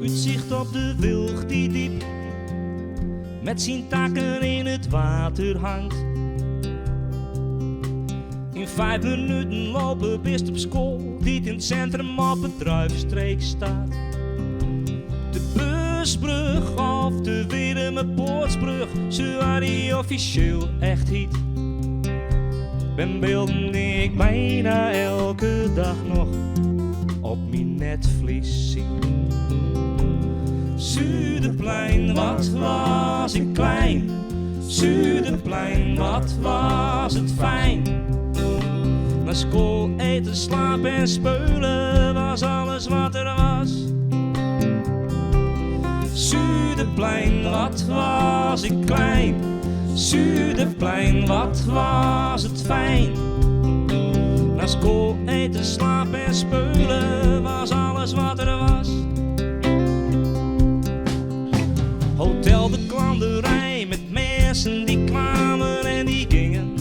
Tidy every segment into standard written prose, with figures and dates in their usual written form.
Uitzicht op de wilg die diep met zijn takken in het water hangt. In 5 minuten lopen best op school die in het centrum op het Druifstreek staat. De Busbrug of de Wiedemepoortsbrug, ze waren officieel echt heet. Ben beelden die ik bijna elke dag nog op mijn netvlies zie. Zuiderplein, wat was ik klein. Zuiderplein, wat was het fijn. Naar school, eten, slapen en speulen was alles wat er was. Zuiderplein, wat was ik klein. Zuiderplein, wat was het fijn. Naar school, eten, slapen en speulen was alles wat er was. Hotel de Klanderij met mensen die kwamen en die gingen.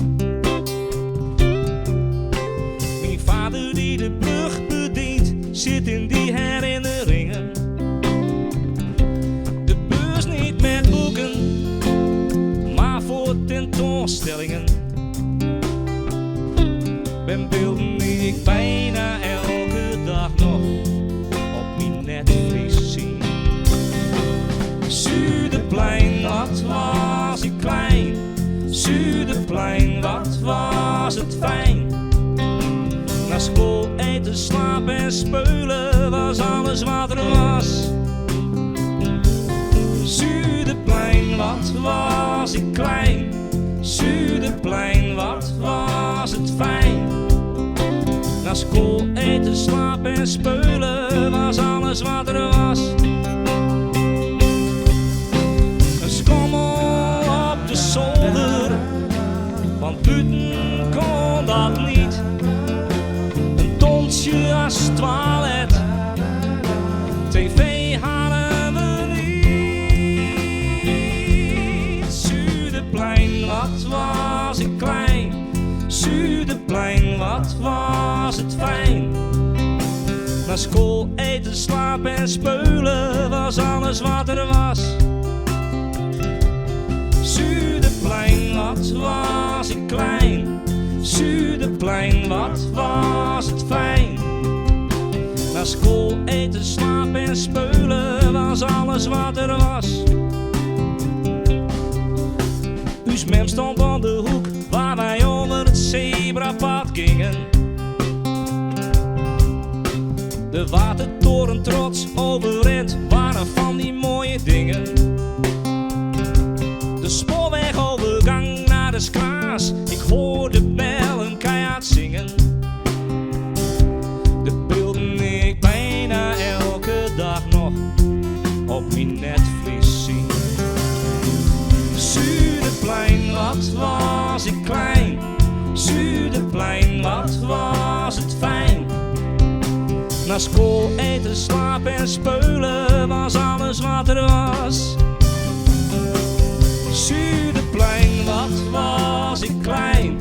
Mijn vader die de brug bedient, zit in die herinneringen. De beurs niet met boeken, maar voor tentoonstellingen. Ben beelden die ik bijna elke dag nog op mijn netvlies zie. Zuiderplein, wat was ik klein. Zuiderplein, wat was het fijn. Naar school, eten, slapen en speulen was alles wat er was. Zuiderplein, wat was ik klein. Zuiderplein, wat was het fijn. Naar school, eten, slapen en speulen was alles wat er was. Een schommel op de zolder, want buiten kon dat niet. Een tonsje als toilet, tv hadden we niet. Zuiderplein, wat was ik klein. Zuiderplein, wat was het fijn. Naar school, eten, slapen en speulen was alles wat er was. Zuiderplein, wat was ik klein. Zuiderplein, wat was het fijn. Naar school, eten, slapen en speulen was alles wat er was. Uw mem stond aan de hoek waar wij over het zebrapad gingen. De watertoren trots overend waren van die mooie dingen. De spoorwegovergang naar de Skraas, ik hoorde bellen keihard zingen. De beelden die ik bijna elke dag nog op mijn netvlies zie. Zuiderplein, wat was ik klein. Zuiderplein, wat was het fijn. Naar school, eten, slapen en speulen was alles wat er was. Zuiderplein, wat was ik klein.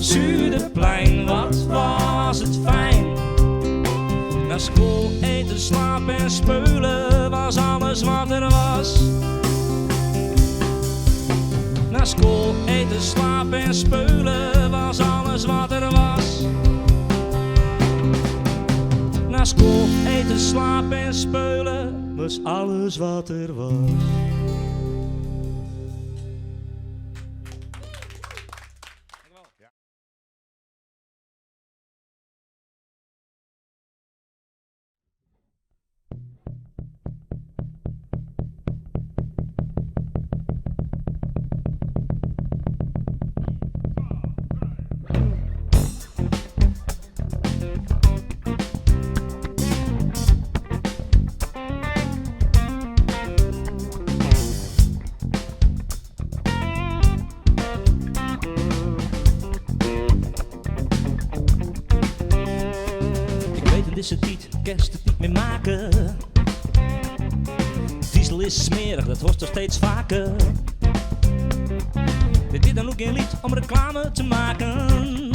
Zuiderplein, wat was het fijn. Naar school, eten, slapen en speulen was alles wat er was. Naar school, eten, slapen en speulen was alles wat er was. Naar school, eten, slapen en speulen was alles wat er was. is het niet, kerst het niet meer maken. Diesel is smerig, dat hoort toch steeds vaker. Dit is dan ook geen lied om reclame te maken.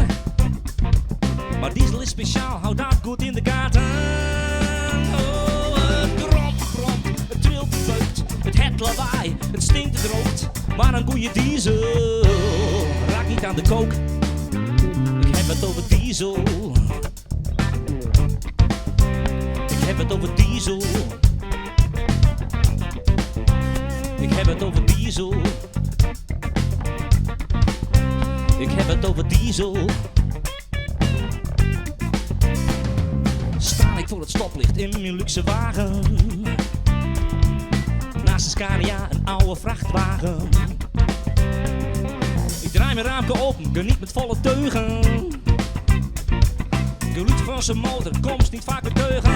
Maar diesel is speciaal, hou dat goed in de gaten. Oh, het gromt, het trilt, het beukt, het het lawaai, het stinkt, het rookt. Maar een goeie diesel raakt niet aan de kook. Ik heb het over diesel. Ik heb het over diesel. Ik heb het over diesel. Ik heb het over diesel. Sta ik voor het stoplicht in mijn luxe wagen. Naast een Scania een oude vrachtwagen. Ik draai mijn raampje open, geniet met volle teugen. Geluid van zijn motor, komst niet vaak met teugen.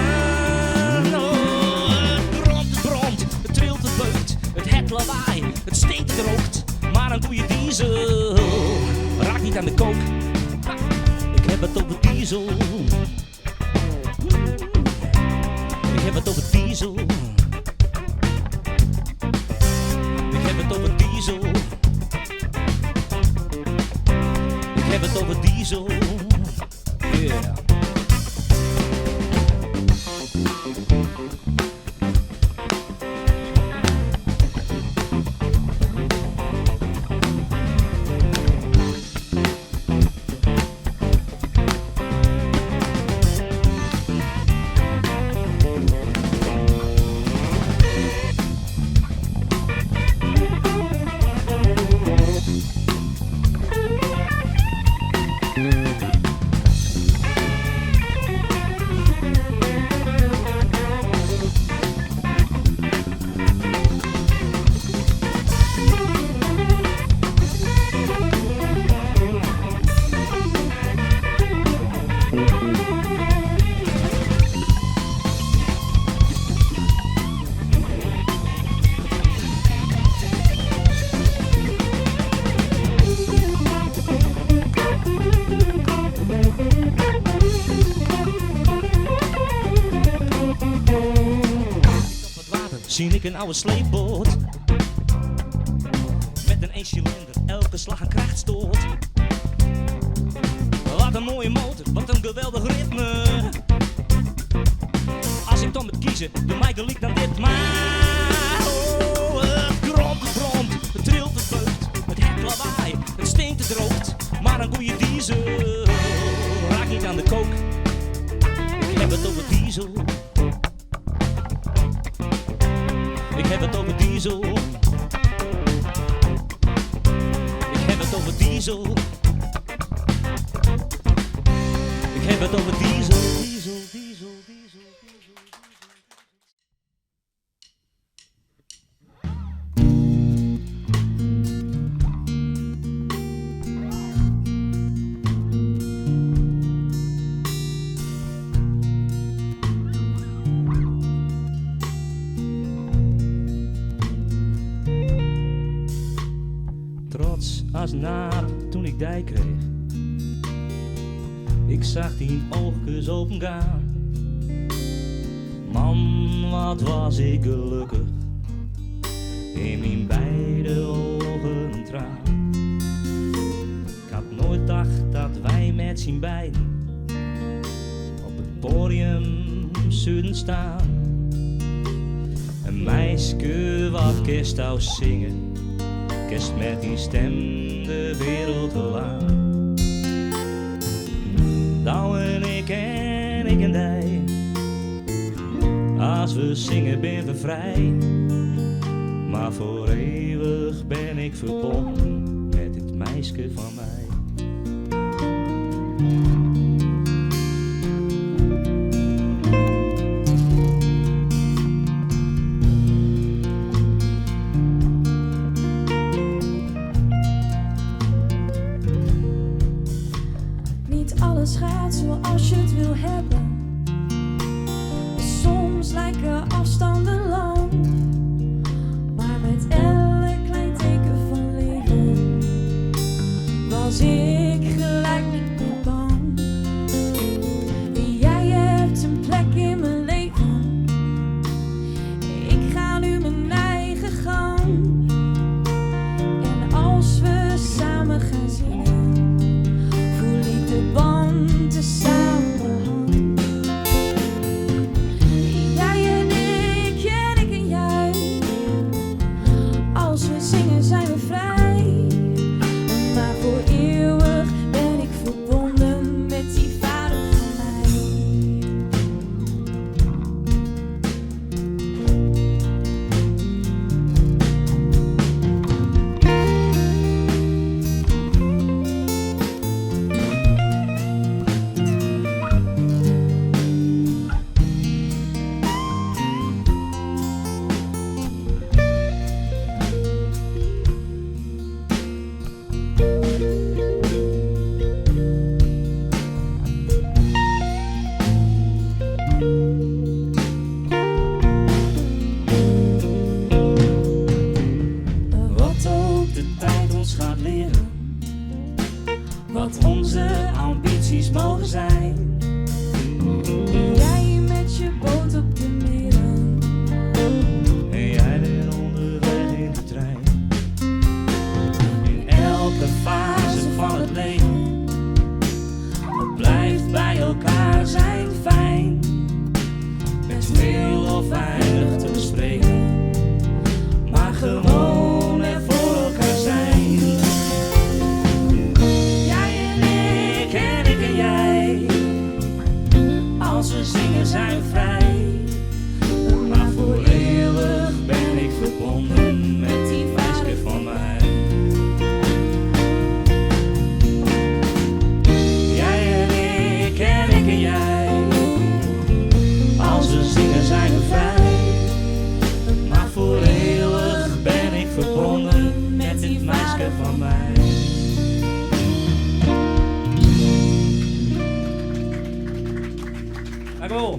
Oh, het brandt, het trilt, het beukt, het het lawaai, het stinkt, het rookt. Maar een goeie diesel raakt niet aan de kook. Ik heb het over diesel. Ik heb het over diesel. Ik heb het over diesel. Ik heb het over diesel. Yeah. Zie ik een oude sleepboot met een 1 cilinder, elke slag een krachtstoot. Wat een mooie motor, wat een geweldig ritme. Als ik dan moet kiezen, de Michael liegt dan dit. Maar oh, het gromt, het trilt, het beukt, het het lawaai, het stinkt, het rookt. Maar een goeie diesel raakt niet aan de kook. Ik heb het over diesel. Ik heb het over diesel. Ik heb het over diesel. Ik heb het over diesel. Diesel, diesel, diesel, diesel. Trots als naap toen ik die kreeg. Ik zag die oogjes opengaan. Man, wat was ik gelukkig. In mijn beide ogen een traan. Ik had nooit gedacht dat wij met z'n beiden op het podium zouden staan. Een meisje wat kerst zou zingen. Kerst met die stem de wereld wel aan. Douw en ik en hij. Als we zingen ben we vrij. Maar voor eeuwig ben ik verbonden met dit meisje van mij. Alles gaat zoals je het wil hebben. Soms lijken afstanden lang, maar met elk klein teken van leven was ik gelijk niet meer bang. Jij hebt een wat onze ambities mogen zijn. Jij met je boot op de meren. En jij weer onderweg in de trein. In elke fase van het leven, het blijft bij elkaar zijn fijn. Met veel of weinig te bespreken, maar gewoon er voor elkaar zijn. Jij en ik en jij, als we zingen zijn we vrij. Maar voor eeuwig ben ik verbonden met die meisje van mij. Jij en ik en jij, als we zingen zijn we vrij. Maar voor eeuwig ben ik verbonden met dit meisje van mij. Dank u wel.